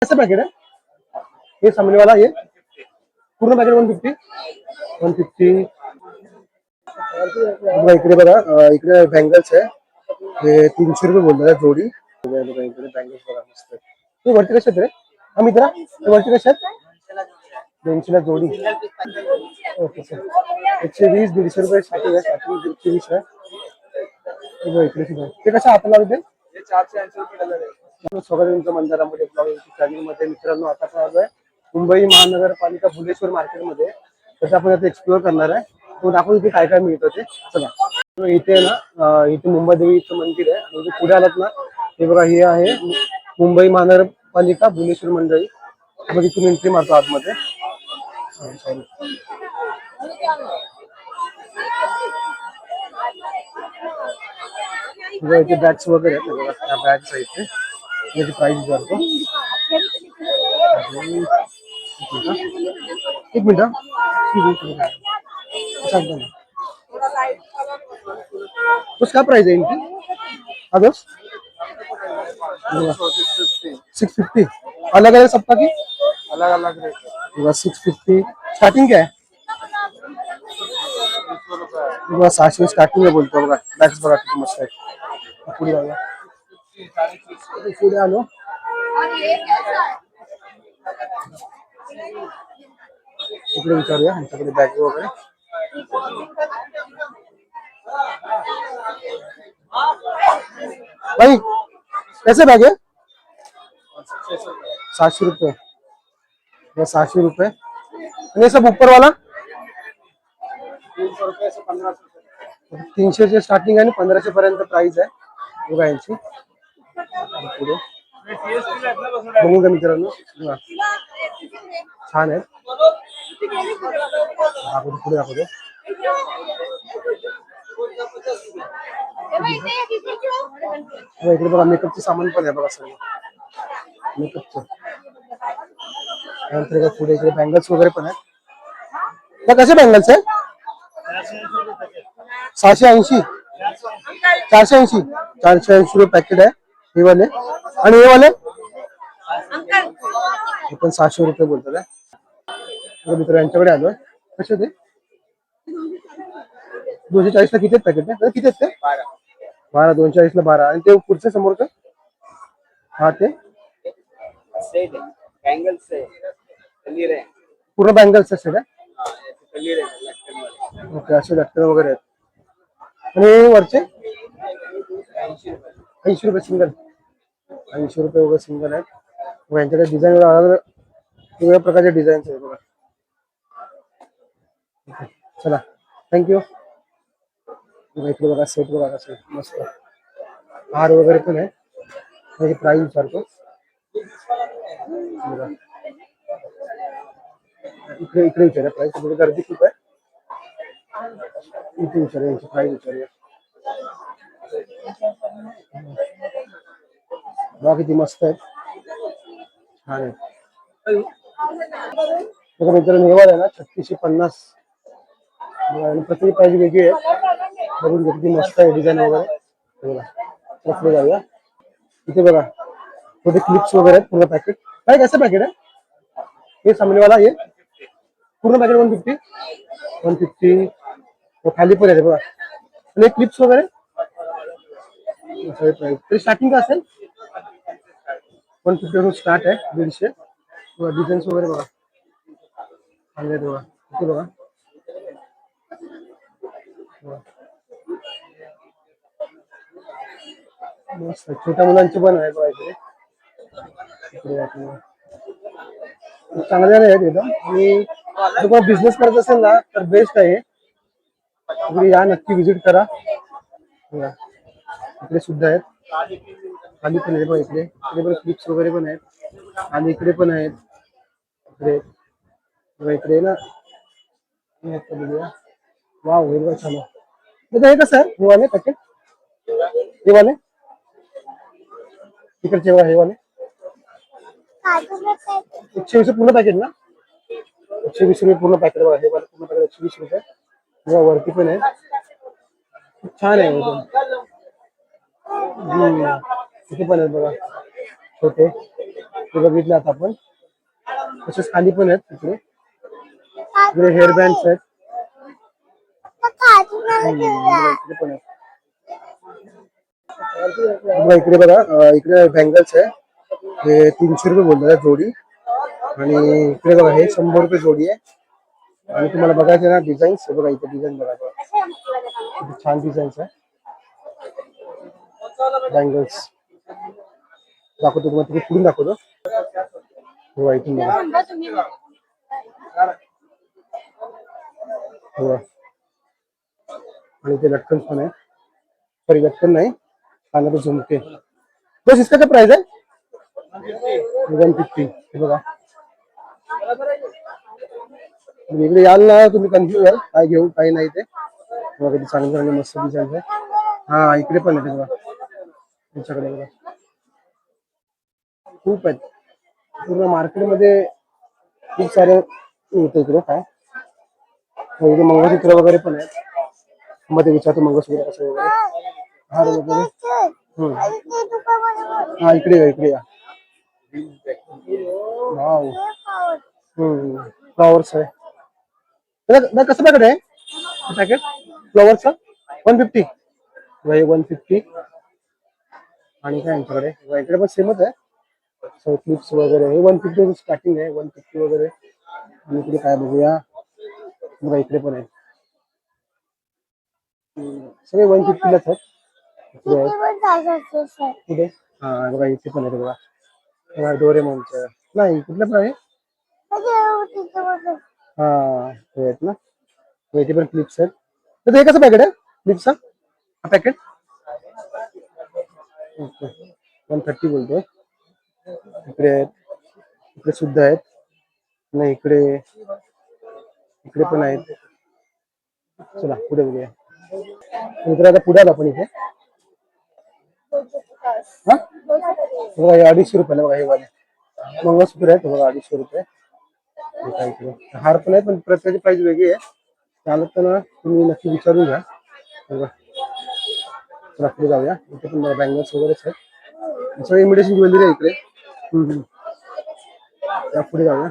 कैसे पैकेट है ये सामने वाला ये पूर्ण पैकेट 150 150 इकडे बघा इकडे बँगल्स आहे हे 300 रुपये बोलतात जोडी इकडे बँगल्स बघा मस्त ते वरती कशात रे हा मित्रा ते वरती कशात 200 ला जोडी ओके सर 120 150 रुपये साठी आहे साठी 120 आहे इकडे सुद्धा ते कसं हाताला होते हे 480 रुपये डझन आहे स्वतःच्या मंदिरामध्ये मध्ये मित्रांनो आता काय आलोय मुंबई महानगरपालिका भुलेश्वर मार्केटमध्ये त्याचं आपण आता एक्सप्लोअर करणार आहे तो दाखवून इथे काय काय मिळतं ते चला इथे ना इथे मुंबादेवीचं मंदिर आहे आणि पुढे आलात ना हे बघा हे आहे मुंबई महानगरपालिका भुलेश्वर मंडळी मग इथून एंट्री मारतो आतमध्ये इथे बॅग्स वगैरे आहेत बघा त्या बॅग्स आहेत इथे याची प्राइस विचारतो एक मिनिट उसका प्राइस है इनकी अगस्त 650 अलग अलग सबका की अलग अलग रेट 650 स्टार्टिंग क्या है 600 स्टार्टिंग है बोलतो बघा बॅग्स बघा किती मस्त आहे पुढे जाऊया पुढे आलो इकडे विचारूया आमच्याकडे बॅग वगैरे भाई कैसे बैग है 700 रुपये 700 रुपये आणि सब ऊपर वाला 300 से स्टार्टिंग आहे आणि 1500 पर्यंत प्राइस आहे बघा यांची पुढे बघू का मित्रांनो छान आहे पुढे दाखवतो इकडे बघा मेकअपचं सामान पण आहे बघा सर्व मेकअपचं नंतर पुढे इकडे बँगल्स वगैरे पण आहेत त्या कसे बँगल्स आहे 680 480 480 रुपये पॅकेट आहे हे वाले आणि हे वाले हे पण 600 रुपये बोलतात मित्र यांच्याकडे आलोय कसे ते 240 ला किती पॅकेट आहे किती आहेत ते 12 240 ला 12 आणि ते पुढच्या समोर का हा ते पूर्ण बँगल्स असते का ओके असे लटकन वगैरे आहेत आणि वरचे 80 रुपये सिंगल 80 रुपये वगैरे सिंगल आहेत यांच्याकडे डिझाईन वेगवेगळ्या प्रकारचे डिझाईन्स आहेत बघा चला थँक्यू इकडे बघा सेट बघा कसं मस्त हार वगैरे पण आहे त्याची प्राइस विचारतो इकडे इकडे विचारा प्राइस थोडी गर्दी खूप आहे इथे विचारूया यांची प्राइस विचारूया बघा किती मस्त आहे छान आहे बघा मित्रांनो हे वाला आहे ना 3650 प्रत्येक प्राइस वेगळी आहे बघून किती मस्त आहे डिझाईन वगैरे बघा पुढे जाऊया इथे बघा छोटे क्लिप्स वगैरे आहेत पूर्ण पॅकेट काय कसं पॅकेट आहे हे सामने वाला ये पूर्ण पॅकेट 150 खाली पण आहे बघा आणि क्लिप्स वगैरे तरी स्टार्टिंग का असेल 150 पासून स्टार्ट आहे 150 डिझाईन्स वगैरे बघा चांगले आहेत बघा इथे बघा मस्त छोट्या मुलांचे पण आहे बघा इकडे चांगले आहेत एकदम आणि तुम्हाला बिझनेस करत असेल ना तर बेस्ट आहे इकडे या नक्की विजिट करा इकडे सुद्धा आहेत खाली पण आहे बघा इकडे इकडे पण क्लिप्स वगैरे पण आहेत आणि इकडे पण आहेत इकडे बघा इकडे ना वाव हे बघा छान आहे हे कसं आहे हे वाले पॅकेट हे वाले तिकडचे हे वाले 120 पूर्ण पॅकेट ना 120 रुपये पूर्ण पॅकेट बघा हे वाले पूर्ण पॅकेट 120 रुपये बघा वरती पण आहे छान आहे एकदम इथे पण आहेत बघा छोटे ते बघितलं आता आपण. तसेच खाली पण आहेत तिकडे. इकडे हेअर बँड्स आहेत. इकडे पण आहेत. इकडे बघा इकडे बँगल्स आहे. हे 300 रुपये बोलतात जोडी. आणि इकडे बघा हे 100 रुपये जोडी आहे. आणि तुम्हाला बघायचं ना डिझाईन्स बघा इथे डिझाईन बघा छान डिझाईन्स आहे. बँगल्स दाखवतो तुम्हाला तिथे पुढून दाखवतो. हो इथून बघा. हो आणि ते लटकन पण आहे. सॉरी लटकन नाही कानाचे झुमके. बस इसका क्या प्राइस है? 150. हे बघा इकडे याल ना तुम्ही कन्फ्युज व्हाल काय घेऊ काही नाही ते. बघा किती चांगले चांगले मस्त डिझाईन आहे. हा इकडे पण आहे बघा तुमच्याकडे बघा खूप आहेत. पूर्ण मार्केटमध्ये खूप सारे मिळतं इकडे काय. इकडे मंगळसूत्र वगैरे पण आहेत. मध्ये विचारतो मंगळसूत्र कसं वगैरे हार वगैरे. हा इकडे या इकडे या. वाव फ्लॉवर्स आहे. कसं पॅकेट आहे पॅकेट फ्लॉवर्सचं? 150. 150. आणि काय यांच्याकडे इकडे पण सेमच आहे. क्लिप्स वगैरे हे 150 स्टार्टिंग आहे. 150 वगैरे. आणि इकडे काय बघूया बघा इकडे पण आहे. सगळे 150लाच आहेत. कुठे हा बघा इथे पण आहे बघा डोरेमॉनचं नाही कुठलं पण आहे. हा ते आहेत ना. इथे पण क्लिप्स आहेत. तर हे कसं पॅकेट आहे क्लिप्सचा हा पॅकेट? ओके 130 बोलतोय. इकडे आहेत इकडे सुद्धा आहेत. नाही इकडे इकडे पण आहेत. चला पुढे बघूया. मित्र आता पुढे आलो आपण इथे. हा बघा हे 250 रुपयाला बघा हे वाले मंगळसूत्र आहेत बघा 250 रुपये. हार पण आहे पण प्रत्येकाची प्राइस वेगळी आहे. चालत ना तुम्ही नक्की विचारून घ्या. बघा चला पुढे जाऊया. इथे पण बँगल्स वगैरेच आहेत. सगळी इमिटेशन ज्वेलरी आहे इकडे. पुढे जाऊया.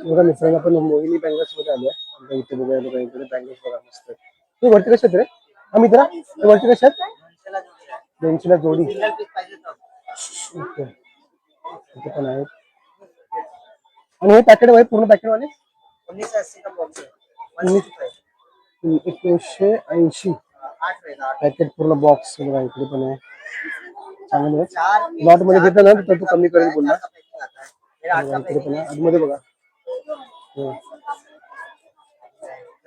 बघा मित्रांनो आपण मोहिनी बँगल्स मध्ये आलोय. इथे बघा इकडे बँगल्स बघा मस्त. ते वरती कशात रे हा मित्रा ते वरती कशात? 200ला जोडी. ओके इथे पण आहेत. आणि हे पॅकेट वाले पूर्ण पॅकेट वाले 1980 पॅकेट पूर्ण बॉक्स बघा इकडे पण आहे. चांगले लॉट मध्ये घेतलं ना तर तू कमी करेल बोलला. इकडे पण आहे आतमध्ये बघा.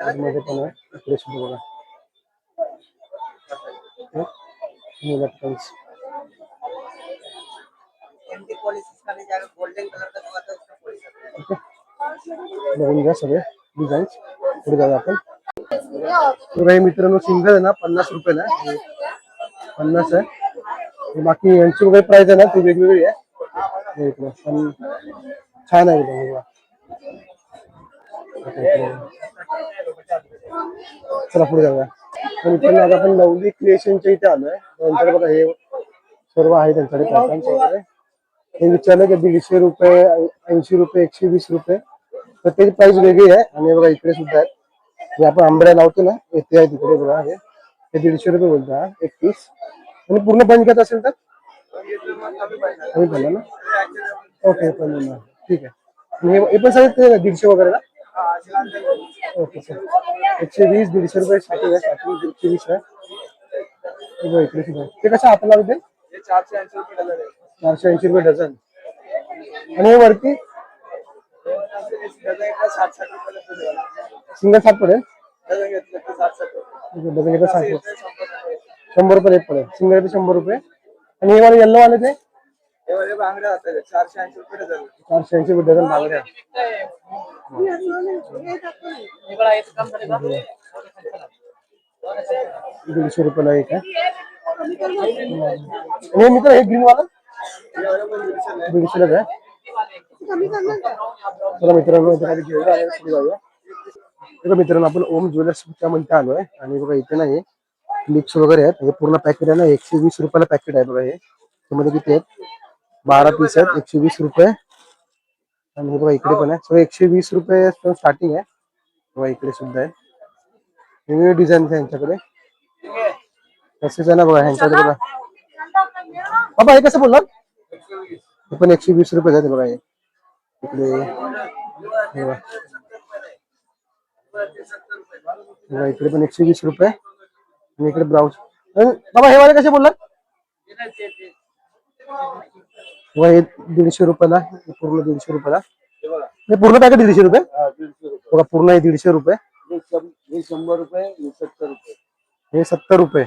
आतमध्ये पण आहे इकडे सुद्धा बघा. बघून घ्या सगळे डिझाईन्स. पुढे जाऊया आपण. हे मित्रांनो सिंगल आहे ना 50 रुपयाला 50 आहे. बाकी यांची वगैरे प्राइस आहे ना ती वेगवेगळी आहे. पण छान आहे एकदम. चला पुढे जाऊया. मित्रांनो आता आपण लवली क्रिएशनच्या इथे आलोय. त्यांच्याकडे बघा हे सर्व आहे त्यांच्याकडे पॅटर्न्स वगैरे. हे विचारलं की 150 रुपये 80 रुपये 120 रुपये तर त्याची प्राइस वेगळी आहे. आणि बघा इकडे सुद्धा आहे. जे आपण आंबड्या लावतो ना इथे आहे तिकडे बघा हे 150 रुपये बोलता एक पीस. आणि पूर्ण बंद घेत असेल तर कमी पडलं ना. ओके पण ठीक आहे. हे पण सगळे 150 वगैरे ना. ओके सर 120 150 रुपये साठी आहे. 120 आहे. इकडे सुद्धा ते कसं हाताला होते 480 रुपये डझन. आणि हे वरती सिंगल 60 पडेल. डझन घेतलं 60 रुपये 100 रुपये रेट पडेल. सिंगल 100 रुपये. आणि हे वाले येल्लो वाले ते 480 रुपये डझन बांगड्या. 150 रुपयाला एक आहे. आणि मित्र हे ग्रीन वाला 150 आहे. चला मित्रांनो जाऊया. बघा मित्रांनो आपण ओम ज्वेलर्सच्या मध्ये आलोय. आणि बघा इथे नाही क्लिप्स वगैरे आहेत. हे पूर्ण पॅकेट आहे ना 120 रुपयाला पॅकेट आहे बघा. हे त्यामध्ये किती आहेत 12 पीस आहेत 120 रुपये. आणि हे बघा इकडे पण आहे सगळं 120 रुपये स्टार्टिंग आहे. बघा इकडे सुद्धा आहे वेगवेगळे डिझाईन आहे यांच्याकडे. तसेच आहे ना बघा ह्यांच्याकडे बघा. बाबा हे कसं बोलला? हे पण 120 रुपये आहे बघा हे इकडे. हे बघा. बघा इकडे पण 120 रुपये. आणि इकडे ब्लाउज. बाबा हे वाले कसे बोललात? बघा हे 150 रुपयाला पूर्ण 150 रुपयाला. हे पूर्ण पॅकेट 150 रुपये. बघा पूर्ण हे 150 रुपये. हे 100 रुपये, हे 70 रुपये. हे 70 रुपये.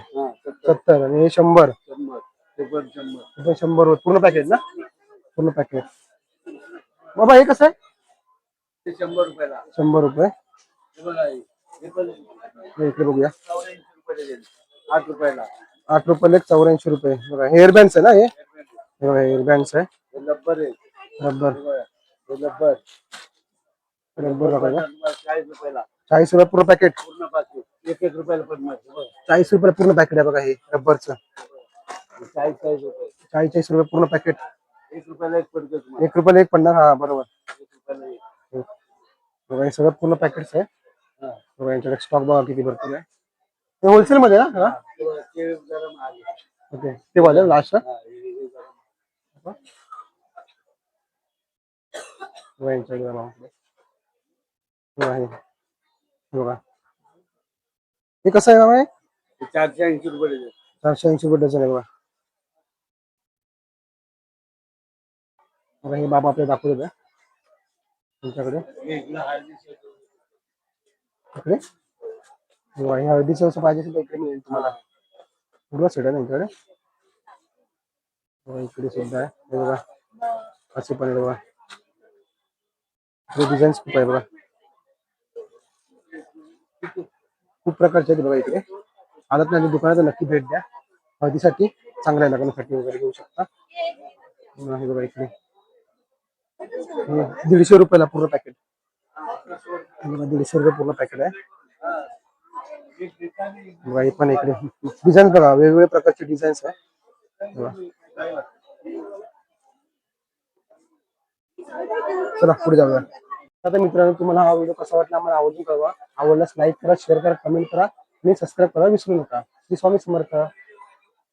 70 आणि हे 100. हे पण 100. हे पण 100 पूर्ण पॅकेट ना. पूर्ण पॅकेट. बाबा हे कसं आहे? ते 100 रुपयाला. 100 रुपये. हे बघा हे पण हे इकडे बघूया 84 रुपयाला देईल. 8 रुपयाला. 8 रुपयाला 84 रुपये. बघा हेअर बँड्स आहे ना हे. हे बघा हेअर बँड्स आहे. हे रबर आहे. रबर. हे रबर. रबर बघा 40 रुपयाला. 40 रुपये पूर्ण पॅकेट. पूर्ण पाकिट. 1-1 रुपयाला पडणार. 40 रुपये पूर्ण पॅकेट आहे बघा हे रबरचं. 40 रुपये. 40 रुपये पूर्ण पॅकेट. 1 रुपयाला 1 पडतो तुम्हाला. 1 रुपयाला 1 पडणार. हा बरोबर. 1 रुपयाला 1. बघा हे सगळं पूर्ण पॅकेट्स आहे. हा. बघा यांच्याकडे स्टॉक बघा किती भरपूर आहे. ते होलसेल मध्ये ना. हा ते जरा महाग आहे. ओके ते वाले लास्ट. हा, हे जरा. बघा यांच्याकडे बघा हे बघा हे कसं आहे बाबा? हे 480 रुपये देईल. 480 रुपये डझन आहे बघा. बघा हे बाबा आपल्याला दाखवत होते तुमच्याकडे. हे इकडं हळदीचं. इकडे बघा हे हळदीचं असं पाहिजे असेल तर इकडे मिळेल तुम्हाला. पूर्ण सेट आहे ना इकडे. बघा इकडे सुद्धा आहे. हे बघा असे पण आहे बघा. हे डिझाईन्स खूप आहे बघा. खूप प्रकारचे आहेत बघा इकडे. आलात नाही दुकानात नक्की भेट द्या. हळदीसाठी चांगल्या लग्नासाठी वगैरे घेऊ शकता. हे बघा इकडे हे 150 रुपयाला पूर्ण पॅकेट. 150 रुपये पूर्ण पॅकेट आहे. बघा हे पण इकडे डिझाईन बघा वेगवेगळ्या प्रकारचे डिझाईन्स आहे बघा. चला पुढे जाऊया. आता मित्रांनो तुम्हाला हा व्हिडिओ कसा वाटला आम्हाला आवर्जून कळवा. आवडल्यास लाईक करा, शेअर करा, कमेंट करा आणि सबस्क्राईब करा विसरू नका. श्री स्वामी समर्थ.